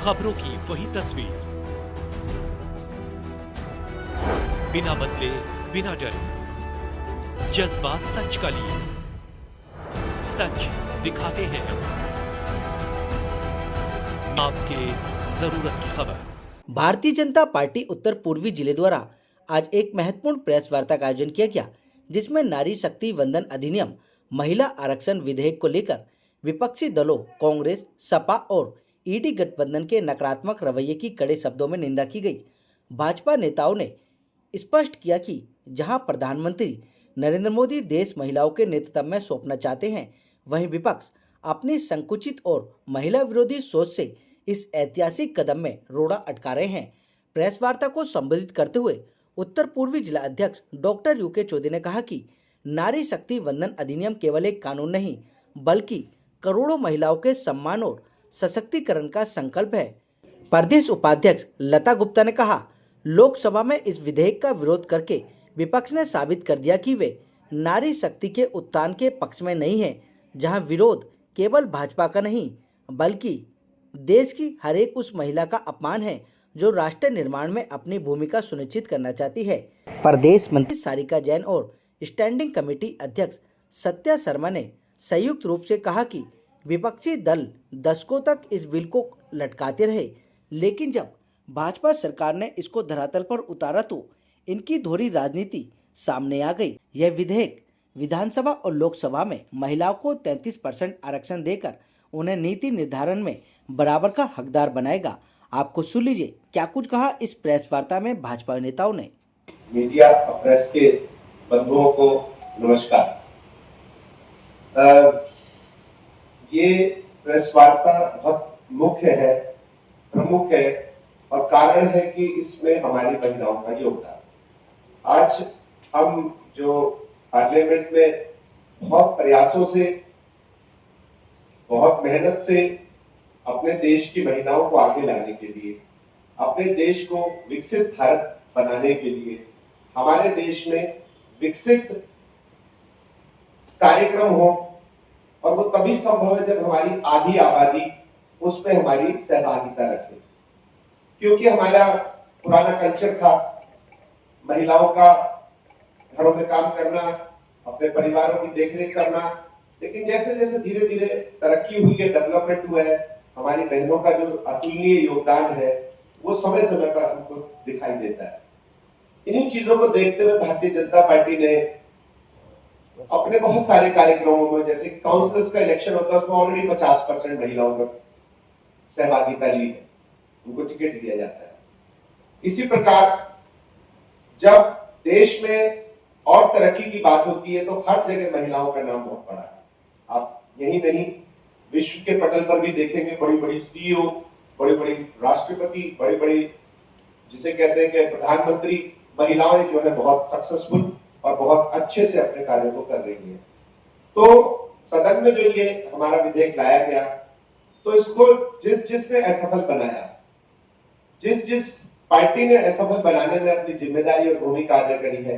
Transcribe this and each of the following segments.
खबरों की वही तस्वीर, बिना बदले बिना डरे, जज्बा सच का लिए, सच दिखाते हैं आपके जरूरत की खबर। भारतीय जनता पार्टी उत्तर पूर्वी जिले द्वारा आज एक महत्वपूर्ण प्रेस वार्ता का आयोजन किया गया, जिसमें नारी शक्ति वंदन अधिनियम महिला आरक्षण विधेयक को लेकर विपक्षी दलों कांग्रेस, सपा और ईडी गठबंधन के नकारात्मक रवैये की कड़े शब्दों में निंदा की गई। भाजपा नेताओं ने स्पष्ट किया कि जहां प्रधानमंत्री नरेंद्र मोदी देश महिलाओं के नेतृत्व में सौंपना चाहते हैं, वहीं विपक्ष अपनी संकुचित और महिला विरोधी सोच से इस ऐतिहासिक कदम में रोड़ा अटका रहे हैं। प्रेस वार्ता को संबोधित करते हुए उत्तर पूर्वी जिला अध्यक्ष डॉक्टर यूके चौधरी ने कहा कि नारी शक्ति वंदन अधिनियम केवल एक कानून नहीं, बल्कि करोड़ों महिलाओं के सम्मान और सशक्तिकरण का संकल्प है। प्रदेश उपाध्यक्ष लता गुप्ता ने कहा, लोकसभा में इस विधेयक का विरोध करके विपक्ष ने साबित कर दिया कि वे नारी शक्ति के उत्थान के पक्ष में नहीं है, जहां विरोध केवल भाजपा का नहीं, बल्कि देश की हर एक उस महिला का अपमान है जो राष्ट्र निर्माण में अपनी भूमिका सुनिश्चित करना चाहती है। प्रदेश मंत्री सारिका जैन और स्टैंडिंग कमेटी अध्यक्ष सत्या शर्मा ने संयुक्त रूप से कहा कि विपक्षी दल दशकों तक इस बिल को लटकाते रहे, लेकिन जब भाजपा सरकार ने इसको धरातल पर उतारा तो इनकी दोहरी राजनीति सामने आ गई। यह विधेयक विधानसभा और लोकसभा में महिलाओं को 33% आरक्षण देकर उन्हें नीति निर्धारण में बराबर का हकदार बनाएगा। आपको सुन लीजिए क्या कुछ कहा इस प्रेस वार्ता में भाजपा नेताओं ने। मीडिया और प्रेस के बंधुओं को नमस्कार। ये प्रेस वार्ता बहुत मुख्य है, प्रमुख है और कारण है कि इसमें हमारी महिलाओं का योगदान। आज हम जो पार्लियामेंट में बहुत प्रयासों से, बहुत मेहनत से अपने देश की महिलाओं को आगे लाने के लिए, अपने देश को विकसित भारत बनाने के लिए, हमारे देश में विकसित कार्यक्रम हो, और वो तभी संभव है जब हमारी आधी आबादी उसमें हमारी सहभागिता रखे। क्योंकि हमारा पुराना कल्चर था महिलाओं का घरों में काम करना, अपने परिवारों की देखरेख करना, लेकिन जैसे जैसे धीरे धीरे तरक्की हुई है, डेवलपमेंट हुआ है, हमारी बहनों का जो अतुलनीय योगदान है वो समय समय पर हमको दिखाई देता है। इन्हीं चीजों को देखते हुए भारतीय जनता पार्टी ने अपने बहुत सारे कार्यक्रमों में, जैसे काउंसिलर्स का इलेक्शन होता है उसमें ऑलरेडी 50% महिलाओं का सहभागिता ली है, उनको टिकट दिया जाता है। इसी प्रकार जब देश में और तरक्की की बात होती है तो हर जगह महिलाओं का नाम बहुत बड़ा है। आप यही नहीं, विश्व के पटल पर भी देखेंगे बड़ी बड़ी सीईओ, बड़ी बड़ी राष्ट्रपति, बड़ी बड़ी जिसे कहते हैं कि प्रधानमंत्री, महिलाएं जो है बहुत सक्सेसफुल और बहुत अच्छे से अपने कार्यों को कर रही है। तो सदन में जो ये हमारा विधेयक लाया गया, तो इसको जिसने असफल बनाया, जिस पार्टी ने असफल बनाने में अपनी जिम्मेदारी और भूमिका अदा करी है,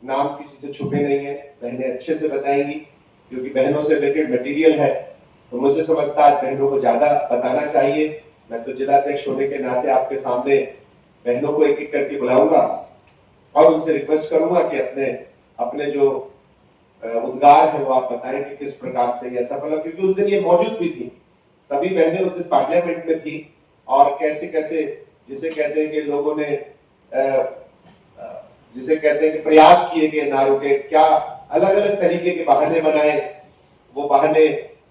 नाम किसी से छुपे नहीं है, बहनें अच्छे से बताएंगी क्योंकि बहनों से रिलेटेड मटेरियल है, तो मुझे समझता है बहनों को ज्यादा बताना चाहिए। मैं तो जिला अध्यक्ष होने के नाते आपके सामने बहनों को एक एक करके बुलाऊंगा और उनसे रिक्वेस्ट करूंगा कि अपने जो उद्गार है वो आप बताएं कि किस प्रकार से ये सफल हो, क्योंकि उस दिन ये मौजूद भी थी, सभी बहनें उस दिन पार्लियामेंट में थी और कैसे कैसे जिसे कहते हैं कि लोगों ने जिसे कहते हैं कि प्रयास किए गए ना रुके, क्या अलग अलग तरीके के बहाने बनाए। वो बहाने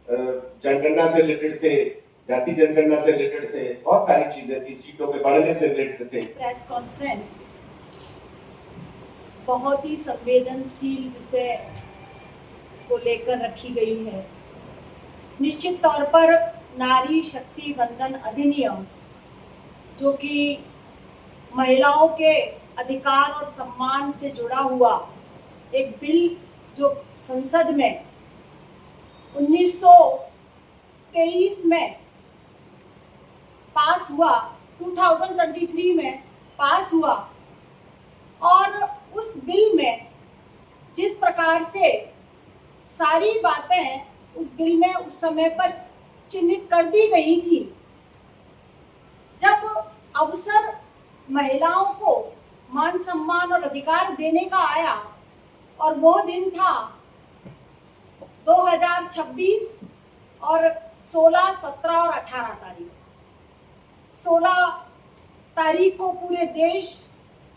जनगणना से रिलेटेड थे, जाति जनगणना से रिलेटेड थे, बहुत सारी चीजें थी, सीटों के बढ़ने से रिलेटेड थे। प्रेस कॉन्फ्रेंस बहुत ही संवेदनशील विषय को लेकर रखी गई है। निश्चित तौर पर नारी शक्ति वंदन अधिनियम, जो कि महिलाओं के अधिकार और सम्मान से जुड़ा हुआ एक बिल, जो संसद में 1923 में पास हुआ, 2023 में पास हुआ, और उस बिल में जिस प्रकार से सारी बातें उस बिल में उस समय पर चिन्हित कर दी गई थी, अवसर महिलाओं को मान सम्मान और अधिकार देने का आया और वो दिन था 2026 और 16, 17 और 18 तारीख। 16 तारीख को पूरे देश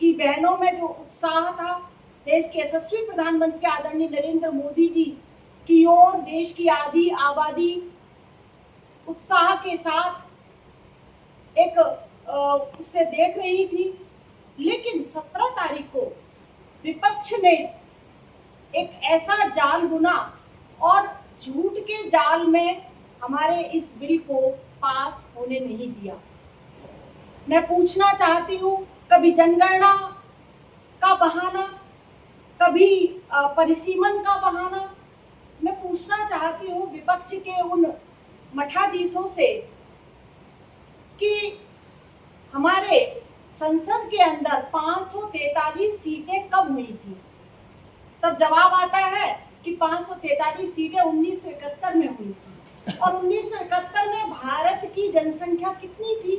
की बहनों में जो उत्साह था, देश के यशस्वी प्रधानमंत्री आदरणीय नरेंद्र मोदी जी की ओर देश की आधी आबादी उत्साह के साथ एक उससे देख रही थी। लेकिन 17 तारीख को विपक्ष ने एक ऐसा जाल बुना और झूठ के जाल में हमारे इस बिल को पास होने नहीं दिया। मैं पूछना चाहती हूँ, कभी जनगणना का बहाना, कभी परिसीमन का बहाना। मैं पूछना चाहती हूँ विपक्ष के उन मठाधीशों से कि हमारे संसद के अंदर 543 सीटें कब हुई थी? तब जवाब आता है कि 543 सीटें 1971 में हुई थी। और 1971 में भारत की जनसंख्या कितनी थी?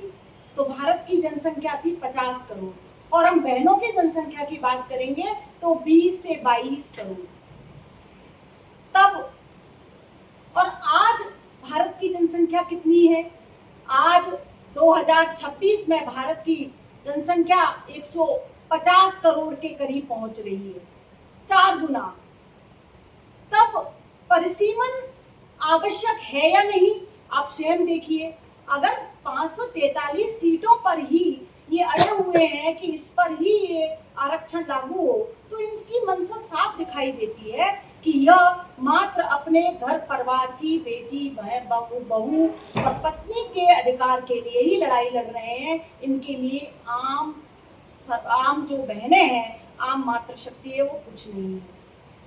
तो भारत की जनसंख्या थी 50 करोड़, और हम बहनों की जनसंख्या की बात करेंगे तो 20 से 22 करोड़। तब और आज भारत की जनसंख्या कितनी है? आज 2026 में भारत की जनसंख्या 150 करोड़ के करीब पहुंच रही है, 4 गुना। तब परिसीमन आवश्यक है या नहीं? आप स्वयं देखिए। अगर 543 सीटों पर ही ये अड़े हुए हैं कि इस पर ही ये आरक्षण लागू हो, तो इनकी मंशा साफ दिखाई देती है कि यह मात्र अपने घर परिवार की बेटी, बहू और पत्नी के अधिकार के लिए ही लड़ाई लड़ रहे हैं। इनके लिए आम जो बहनें हैं, आम मातृशक्ति है, वो कुछ नहीं है।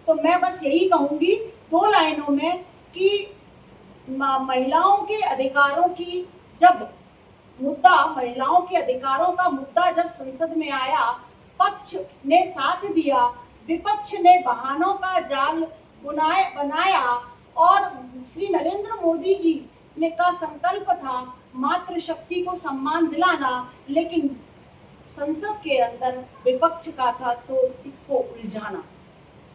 तो मैं बस यही कहूँगी 2 लाइनों में कि महिलाओं के अधिकारों की महिलाओं के अधिकारों का मुद्दा जब संसद में आया, पक्ष ने साथ दिया, विपक्ष ने बहानों का जाल बनाया और श्री नरेंद्र मोदी जी ने का संकल्प था मातृशक्ति को सम्मान दिलाना, लेकिन संसद के अंदर विपक्ष का था तो इसको उलझाना।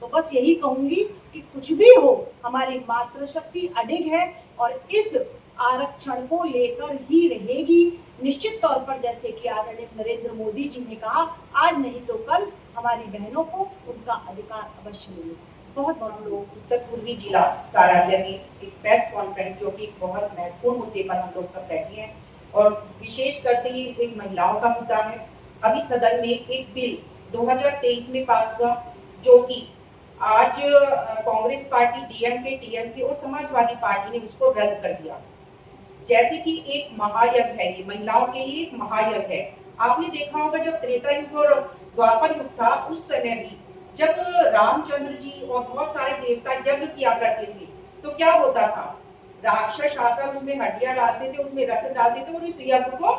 तो बस यही कहूंगी कि कुछ भी हो, हमारी मातृशक्ति अडिग है और इस आरक्षण को लेकर ही रहेगी। निश्चित तौर पर जैसे कि आदरणीय नरेंद्र मोदी जी ने कहा, आज नहीं तो कल हमारी बहनों को उनका अधिकार अवश्य मिलेगा। बहुत बहुत हम लोग उत्तर पूर्वी जिला कार्यालय में एक प्रेस कॉन्फ्रेंस, जो कि बहुत महत्वपूर्ण मुद्दे पर हम लोग सब बैठे हैं और विशेषकर से ये एक महिलाओं का मुद्दा है। अभी सदन में एक बिल 2023 में पास हुआ, जो कि आज कांग्रेस पार्टी, डीएमके, टीएमसी और समाजवादी पार्टी ने उसको रद्द कर दिया। जैसे कि एक महायज्ञ है, ये महिलाओं के लिए एक महायज्ञ है। आपने देखा होगा जब त्रेता युग और द्वापर युग था, उस समय भी जब रामचंद्र जी और बहुत सारे देवता यज्ञ किया करते थे, तो क्या होता था? राक्षस आकर उसमें हड्डियां डालते थे, उसमें रक्त डालते थे और उस यज्ञ को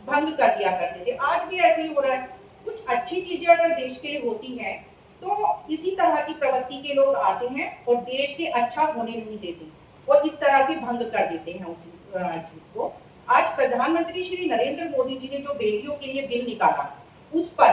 भंग कर दिया करते थे। आज भी ऐसे ही हो रहा है। कुछ अच्छी चीजें अगर देश के लिए होती हैं तो इसी तरह की प्रवृत्ति के लोग आते हैं और देश के अच्छा होने नहीं देते और इस तरह से भंग कर देते हैं उस चीज को। आज प्रधानमंत्री श्री नरेंद्र मोदी जी ने जो बेटियों के लिए बिल निकाला, उस पर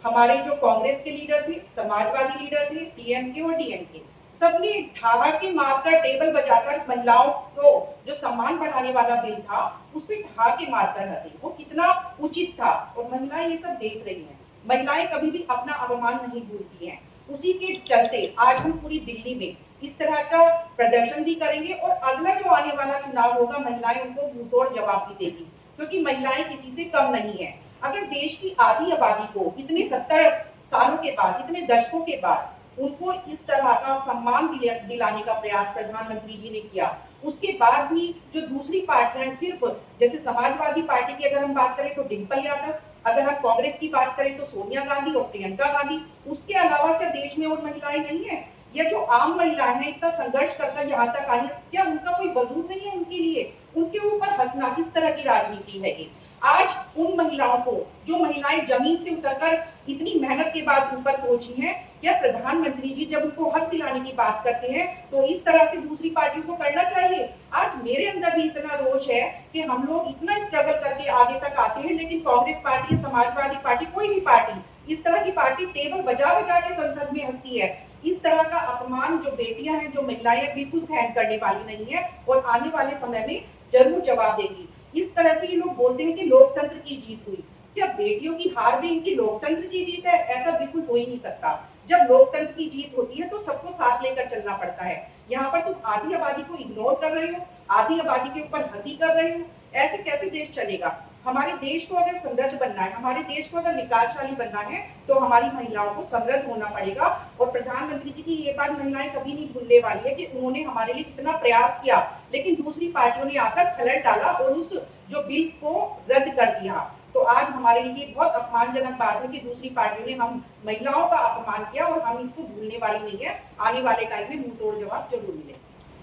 हमारे जो कांग्रेस के लीडर थे, समाजवादी लीडर थे, टीएमके और डीएमके, सबने ठहाके मारकर, टेबल बजाकर महिलाओं को जो सम्मान बढ़ाने वाला बिल था उस पर ठहाके मारकर हंसे। वो कितना उचित था और महिलाएं ये सब देख रही हैं। महिलाएं कभी भी अपना अपमान नहीं भूलती हैं। उसी के चलते आज हम पूरी दिल्ली में इस तरह का प्रदर्शन भी करेंगे और अगला जो आने वाला चुनाव होगा, महिलाएं उनको मुंहतोड़ जवाब भी देगी, क्योंकि महिलाएं किसी से कम नहीं है। अगर देश की आधी आबादी को इतने 70 सालों के बाद, इतने दशकों के बाद उनको इस तरह का सम्मान दिलाने का प्रयास प्रधानमंत्री जी ने किया, उसके बाद भी जो दूसरी पार्टियां, सिर्फ जैसे समाजवादी पार्टी की अगर हम बात करें तो डिम्पल यादव, अगर हम कांग्रेस की बात करें तो सोनिया गांधी और प्रियंका गांधी, उसके अलावा क्या देश में और महिलाएं नहीं है? या जो आम महिलाएं हैं, इतना संघर्ष करकर यहाँ तक आई है, क्या उनका कोई वजूद नहीं है उनके लिए? उनके ऊपर हंसना किस तरह की राजनीति है ये? आज उन महिलाओं को, जो महिलाएं जमीन से उतरकर इतनी मेहनत के बाद ऊपर पहुंची हैं, या प्रधानमंत्री जी जब उनको हक दिलाने की बात करते हैं तो इस तरह से दूसरी पार्टियों को करना चाहिए? आज मेरे अंदर भी इतना रोष है कि हम लोग इतना स्ट्रगल करके आगे तक आते हैं, लेकिन कांग्रेस पार्टी, समाजवादी पार्टी, कोई भी पार्टी, इस तरह की पार्टी टेबल बजा बजा के संसद में हंसती है। इस तरह का अपमान जो बेटियां हैं, जो महिलाएं, बिल्कुल सहन करने वाली नहीं है और आने वाले समय में जरूर जवाब देगी। इस तरह से ये लोग बोलते हैं कि लोकतंत्र की जीत हुई। क्या बेटियों की हार भी इनकी लोकतंत्र की जीत है? ऐसा बिल्कुल हो ही नहीं सकता। जब लोकतंत्र की जीत होती है तो सबको साथ लेकर चलना पड़ता है। यहाँ पर तुम आधी आबादी को इग्नोर कर रहे हो, आधी आबादी के ऊपर हंसी कर रहे हो, ऐसे कैसे देश चलेगा? हमारे देश को अगर समृद्ध बनना है, हमारे देश को अगर विकासशाली बनना है, तो हमारी महिलाओं को समृद्ध होना पड़ेगा। और प्रधानमंत्री जी की ये बात महिलाएं कभी नहीं भूलने वाली है कि उन्होंने हमारे लिए कितना प्रयास किया, लेकिन दूसरी पार्टियों ने आकर खलल डाला और उस जो बिल को रद्द कर दिया। तो आज हमारे लिए बहुत अपमानजनक बात है कि दूसरी पार्टियों ने हम महिलाओं का अपमान किया और हम इसको भूलने वाली नहीं है। आने वाले टाइम में मुंह तोड़ जवाब जरूर मिले।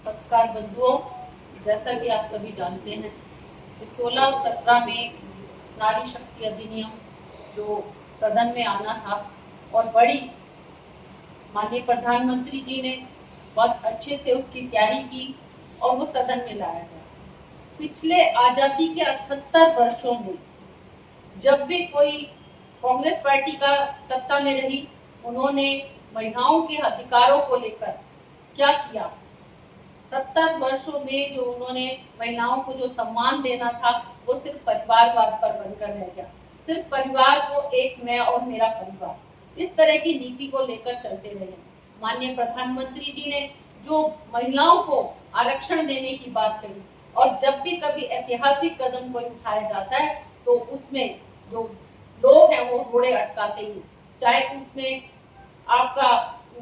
पत्रकार बंधुओं, जैसा कि आप सभी जानते हैं कि 16 और 17 में नारी शक्ति अधिनियम जो सदन में आना था और बड़ी माननीय प्रधानमंत्री जी ने बहुत अच्छे से उसकी तैयारी की और वो सदन में लाया गया। पिछले आज़ादी के 78 वर्षों में जब भी कोई कांग्रेस पार्टी का सत्ता में रही, उन्होंने महिलाओं के अधिकारों को लेकर क्या किया? 70 वर्षों में जो उन्होंने महिलाओं को जो सम्मान देना था, वो सिर्फ परिवारवाद पर बनकर रह गया। सिर्फ परिवार को एक मैं और मेरा परिवार, इस तरह की नीति को लेकर चलते रहे। माननीय प्रधानमंत्री जी ने जो महिलाओं को आरक्षण देने की बात कही, और जब भी कभी ऐतिहासिक कदम कोई उठाया जाता है तो उसमें जो लोग हैं वो घोड़े अटकाते ही, चाहे उसमें आपका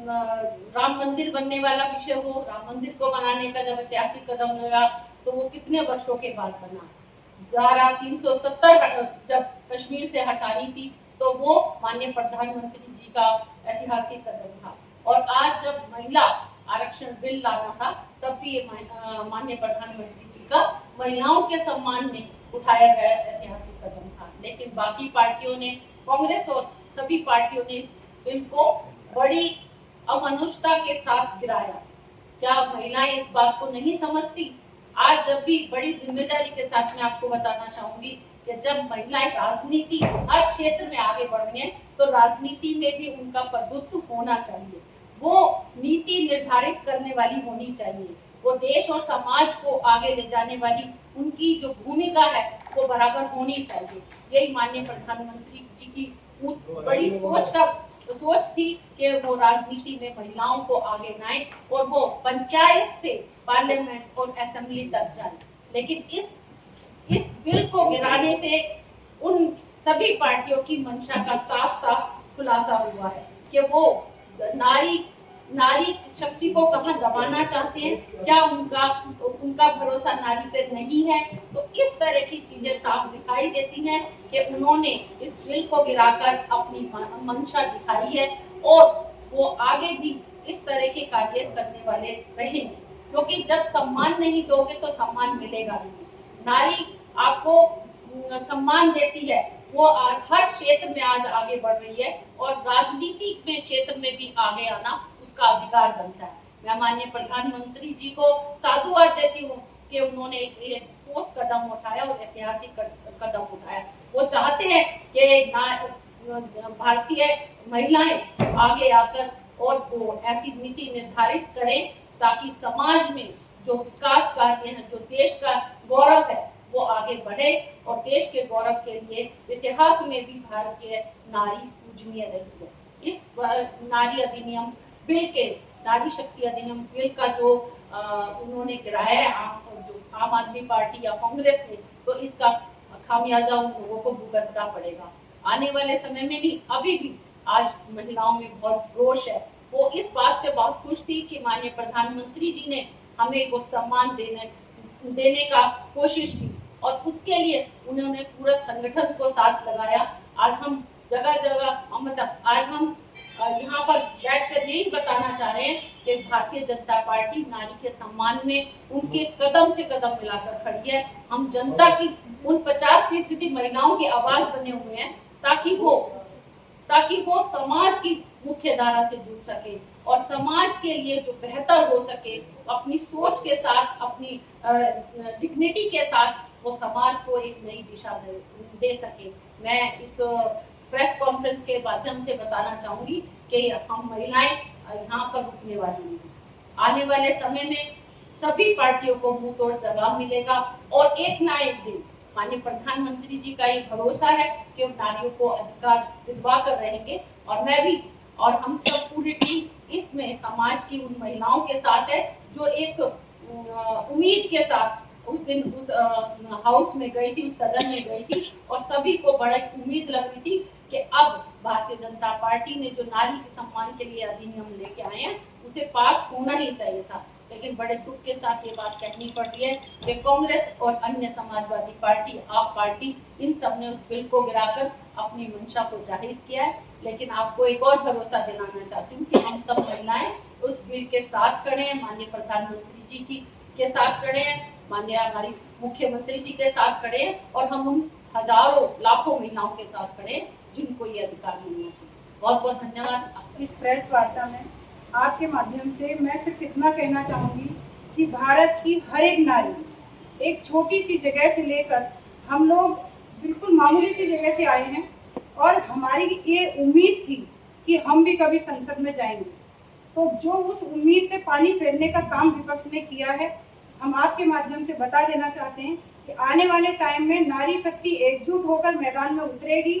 राम मंदिर बनने वाला विषय हो। राम मंदिर को बनाने का जब ऐतिहासिक कदम लगा तो वो कितने वर्षों के बाद बना। धारा 370 जब कश्मीर से हटानी थी तो वो माननीय प्रधानमंत्री जी का ऐतिहासिक कदम था। और आज जब महिला आरक्षण बिल लाना था तब भी ये माननीय प्रधानमंत्री जी का महिलाओं के सम्मान में उठाया गया ऐतिहासिक कदम था। लेकिन बाकी पार्टियों ने, कांग्रेस और सभी पार्टियों ने इस बिल को बड़ी अमनुष्यता के साथ गिराया। क्या महिलाएं इस बात को नहीं समझती? आज जब भी बड़ी जिम्मेदारी के साथ मैं आपको बताना चाहूंगी कि जब महिलाएं राजनीति हर क्षेत्र में आगे बढ़ रही हैं तो राजनीति में भी उनका प्रभुत्व होना चाहिए। वो नीति निर्धारित करने वाली होनी चाहिए। वो देश और समाज को आगे ले जाने वाली उनकी जो भूमिका है वो बराबर होनी चाहिए। यही माननीय प्रधानमंत्री जी की बड़ी सोच थी कि वो राजनीति में महिलाओं को आगे लाएं और वो पंचायत से पार्लियामेंट और असेंबली तक जाए। लेकिन इस बिल को गिराने से उन सभी पार्टियों की मंशा का साफ साफ खुलासा हुआ है कि वो नारी शक्ति को कहाँ दबाना चाहते हैं। क्या उनका भरोसा नारी पे नहीं है? तो इस तरह की चीजें साफ दिखाई देती हैं कि उन्होंने इस बिल को गिराकर अपनी मंशा दिखाई है और वो आगे भी इस तरह के कार्य करने वाले रहेंगे, क्योंकि जब सम्मान नहीं दोगे तो सम्मान मिलेगा नहीं। नारी आपको सम्मान देती है, वो हर क्षेत्र में आज आगे बढ़ रही है और राजनीति में क्षेत्र में भी आगे आना उसका अधिकार बनता है। मैं माननीय प्रधानमंत्री जी को साधुवाद देती हूँ कि उन्होंने एक ठोस कदम उठाया और ऐतिहासिक कदम उठाया। वो चाहते हैं कि भारतीय महिलाएं आगे आकर और वो ऐसी नीति निर्धारित करें ताकि समाज में जो विकास कार्य हैं, जो देश का गौरव है, वो आगे बढ़े और देश के गौरव के लिए इतिहास में भी भारतीय नारी पूजनीय रही है। इस नारी अधिनियम बिल के, नारी शक्ति अधिनियम बिल का जो उन्होंने गिराया है आम आदमी पार्टी या कांग्रेस ने, तो इसका खामियाजा उन लोगों को भुगतना पड़ेगा। आने वाले समय में भी, अभी भी आज महिलाओं में बहुत रोष है। वो इस बात से बहुत खुश थी कि माननीय प्रधानमंत्री जी ने हमें वो सम्मान देने का कोशिश की और उसके लिए उन्होंने पूरा संगठन को साथ लगाया। आज हम जगह जगह, मतलब आज हम यहाँ पर बैठकर यही बताना चाह रहे हैं कि भारतीय जनता पार्टी नारी के सम्मान में उनके कदम से कदम मिलाकर खड़ी है। हम जनता की उन 50% महिलाओं की आवाज बने हुए हैं, ताकि वो समाज की मुख्य धारा से जुड़ सके और समाज के लिए जो बेहतर हो सके, अपनी सोच के साथ, अपनी डिग्निटी के साथ वो समाज को एक नई दिशा दे सके। मैं इस प्रेस कॉन्फ्रेंस के माध्यम से बताना चाहूंगी कि हम महिलाएं यहाँ पर रुकने वाली नहीं। आने वाले समय में सभी पार्टियों को मुंह तोड़ जवाब मिलेगा और एक ना एक दिन माननीय प्रधानमंत्री जी का ये भरोसा है कि वो नारियों को अधिकार दिलवा कर रहेंगे। और मैं भी और हम सब पूरी टीम इसमें समाज की उन महिलाओं के साथ है जो एक उम्मीद के साथ उस दिन उस हाउस में गई थी, उस सदन में गई थी और सभी को बड़ी उम्मीद लग रही थी कि अब भारतीय जनता पार्टी ने जो नारी के सम्मान के लिए अधिनियम लेके आए हैं उसे पास होना ही चाहिए था। लेकिन बड़े दुख के साथ ये बात कहनी पड़ती है कि कांग्रेस और अन्य समाजवादी पार्टी, आप पार्टी, इन सब ने उस बिल को गिराकर अपनी मंशा को जाहिर किया है। लेकिन आपको एक और भरोसा दिलाना चाहती हूँ कि हम सब महिलाएं उस बिल के साथ खड़े हैं, माननीय प्रधानमंत्री जी की के साथ खड़े हैं, माननीय हमारी मुख्यमंत्री जी के साथ खड़े हैं और हम उन हजारों लाखों महिलाओं के साथ खड़े हैं जिनको ये अधिकार मिलना चाहिए। बहुत बहुत धन्यवाद। इस प्रेस वार्ता में आपके माध्यम से मैं सिर्फ इतना कहना चाहूँगी कि भारत की हर एक नारी एक छोटी सी जगह से लेकर हम लोग बिल्कुल मामूली सी जगह से आए हैं और हमारी ये उम्मीद थी कि हम भी कभी संसद में जाएंगे। तो जो उस उम्मीद पे पानी फेरने का काम विपक्ष ने किया है, हम आपके माध्यम से बता देना चाहते हैं कि आने वाले टाइम में नारी शक्ति एकजुट होकर मैदान में उतरेगी।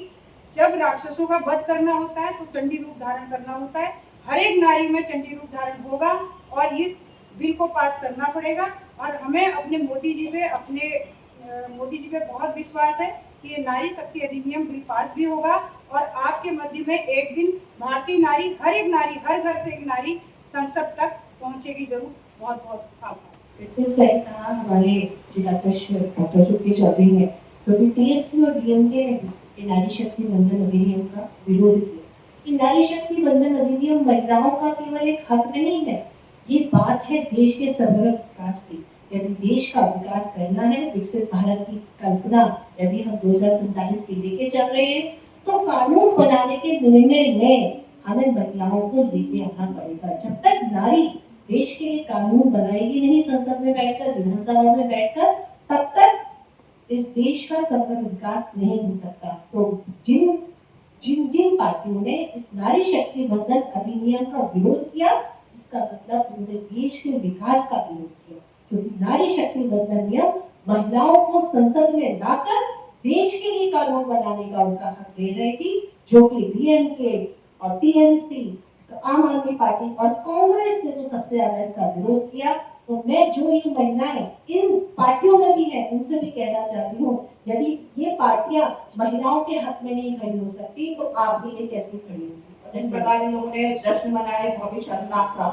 जब राक्षसों का वध करना होता है तो चंडी रूप धारण करना होता है। हर एक नारी में चंडी रूप धारण होगा और इस बिल को पास करना पड़ेगा। और हमें अपने मोदी जी पे बहुत विश्वास है कि ये नारी शक्ति अधिनियम बिल पास भी होगा और आपके मध्य में एक दिन भारतीय नारी, हर घर से एक नारी संसद तक पहुंचेगी जरूर। बहुत बहुत आभार। बिल्कुल सही कहा हमारे जिलाध्यक्ष डॉक्टर चुटकी चौधरी ने, क्योंकि टीएमसी और डीएमके ने नारी शक्ति वंदन अधिनियम का विरोध किया। नारी शक्ति वंदन अधिनियम महिलाओं का केवल एक हक नहीं है, ये बात है देश के समग्र विकास की। यदि देश का विकास करना है, विकसित भारत की कल्पना यदि हम 2047 की लेके चल रहे हैं, तो कानून बनाने के निर्णय में हमें महिलाओं को लेके आना पड़ेगा। जब तक नारी देश के लिए कानून बनाएगी नहीं संसद में बैठकर, विधानसभा में बैठकर, तब तक इस देश का समग्र विकास नहीं हो सकता। तो जिन पार्टियों ने इस नारी शक्ति वंदन अधिनियम का विरोध किया, इसका मतलब उन्होंने देश के विकास का विरोध किया, क्योंकि नारी शक्ति वंदन नियम महिलाओं को संसद में लाकर देश के लिए कानून बनाने का उनका हक दे रही थी, जो कि डीएमके और टीएमसी, आम आदमी पार्टी और कांग्रेस ने तो सबसे ज्यादा इसका विरोध किया। तो मैं जो ये महिलाएं इन पार्टियों में भी है, उनसे भी कहना चाहती हूँ, यदि ये पार्टियां महिलाओं के हक में नहीं खड़ी हो सकती तो आप भी ये कैसे खड़ी होंगी। जिस प्रकार इन लोगों ने जश्न मनाया बहुत ही शर्मनाक था।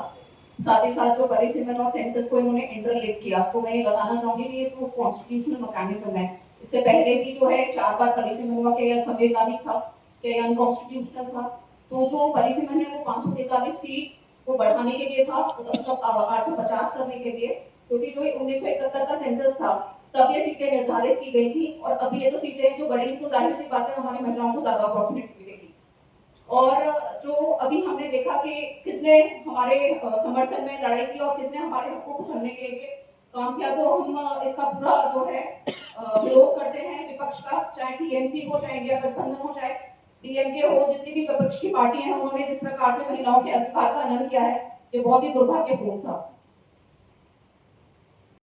साथ ही साथ जो परिसीमन और सेंसस को इन्होंने इंटरलिंक किया, तो मैं ये बताना चाहूंगी कि ये तो कॉन्स्टिट्यूशनल मैकेनिज्म है। इससे पहले भी जो है 4 बार परिसीमन हुआ कि यह संवैधानिक था कि अनकॉन्स्टिट्यूशनल था। तो जो परिसीमन है वो 543 सीट को बढ़ाने के लिए था, मतलब 850 करने के लिए, क्योंकि जो 1971 का सेंसस था तब ये सीटें निर्धारित की गई थी और अभी ये जो सीटें जो बढ़ेंगी तो जाहिर सी बात है हमारी महिलाओं को ज्यादा अपॉर्चुनिटी मिलेगी। और जो अभी हमने देखा कि किसने हमारे समर्थन में लड़ाई की और किसने हमारे हक को कुचलने के लिए काम किया, तो हम इसका पूरा जो है विरोध करते हैं विपक्ष का, चाहे टीएमसी हो, चाहे इंडिया गठबंधन हो, चाहे डीएमके हो, जितनी भी विपक्ष की पार्टियां हैं, उन्होंने जिस प्रकार से महिलाओं के अधिकार का हनन किया है, ये बहुत ही दुर्भाग्यपूर्ण था।